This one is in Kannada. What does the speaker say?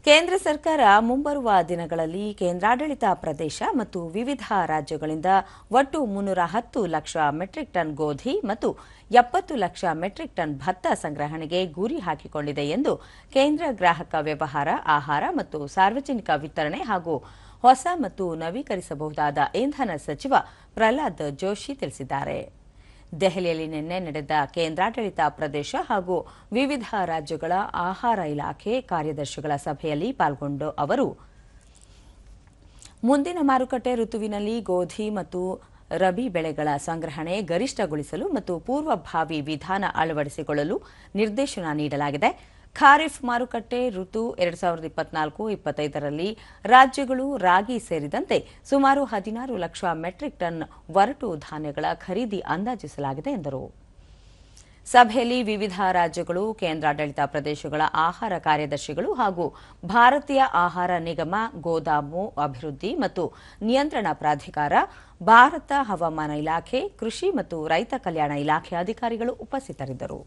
ಕೇಂದ್ರ ಸರ್ಕಾರ ಮುಂಬರುವ ದಿನಗಳಲ್ಲಿ ಕೇಂದ್ರಾಡಳಿತ ಪ್ರದೇಶ ಮತ್ತು ವಿವಿಧ ರಾಜ್ಯಗಳಿಂದ ಒಟ್ಟು 310 ಲಕ್ಷ ಮೆಟ್ರಿಕ್ ಟನ್ ಗೋಧಿ ಮತ್ತು 70 ಲಕ್ಷ ಮೆಟ್ರಿಕ್ ಟನ್ ಭತ್ತ ಸಂಗ್ರಹಣೆಗೆ ಗುರಿ ಹಾಕಿಕೊಂಡಿದೆ ಎಂದು ಕೇಂದ್ರ ಗ್ರಾಹಕ ವ್ಯವಹಾರ, ಆಹಾರ ಮತ್ತು ಸಾರ್ವಜನಿಕ ವಿತರಣೆ ಹಾಗೂ ಹೊಸ ಮತ್ತು ನವೀಕರಿಸಬಹುದಾದ ಇಂಧನ ಸಚಿವ ಪ್ರಹ್ಲಾದ್ ಜೋಶಿ ತಿಳಿಸಿದ್ದಾರೆ. ದೆಹಲಿಯಲ್ಲಿ ನಿನ್ನೆ ನಡೆದ ಕೇಂದ್ರಾಡಳಿತ ಪ್ರದೇಶ ಹಾಗೂ ವಿವಿಧ ರಾಜ್ಯಗಳ ಆಹಾರ ಇಲಾಖೆ ಕಾರ್ಯದರ್ಶಿಗಳ ಸಭೆಯಲ್ಲಿ ಪಾಲ್ಗೊಂಡ ಅವರು ಮುಂದಿನ ಮಾರುಕಟ್ಟೆ ಋತುವಿನಲ್ಲಿ ಗೋಧಿ ಮತ್ತು ರಬಿ ಬೆಳೆಗಳ ಸಂಗ್ರಹಣೆ ಗರಿಷ್ಠಗೊಳಿಸಲು ಮತ್ತು ಪೂರ್ವಭಾವಿ ವಿಧಾನ ಅಳವಡಿಸಿಕೊಳ್ಳಲು ನಿರ್ದೇಶನ ನೀಡಲಾಗಿದೆ. ಖಾರಿಫ್ ಮಾರುಕಟ್ಟೆ ಋತು 2024-25ರಲ್ಲಿ ರಾಜ್ಯಗಳು ರಾಗಿ ಸೇರಿದಂತೆ ಸುಮಾರು 16 ಲಕ್ಷ ಮೆಟ್ರಿಕ್ ಟನ್ ಒರಟು ಧಾನ್ಯಗಳ ಖರೀದಿ ಅಂದಾಜಿಸಲಾಗಿದೆ ಎಂದರು. ಸಭೆಯಲ್ಲಿ ವಿವಿಧ ರಾಜ್ಯಗಳು, ಕೇಂದ್ರಾಡಳಿತ ಪ್ರದೇಶಗಳ ಆಹಾರ ಕಾರ್ಯದರ್ಶಿಗಳು ಹಾಗೂ ಭಾರತೀಯ ಆಹಾರ ನಿಗಮ, ಗೋದಾಮು ಅಭಿವೃದ್ಧಿ ಮತ್ತು ನಿಯಂತ್ರಣ ಪ್ರಾಧಿಕಾರ, ಭಾರತ ಹವಾಮಾನ ಇಲಾಖೆ, ಕೃಷಿ ಮತ್ತು ರೈತ ಕಲ್ಯಾಣ ಇಲಾಖೆ ಅಧಿಕಾರಿಗಳು ಉಪಸ್ಥಿತರಿದ್ದರು.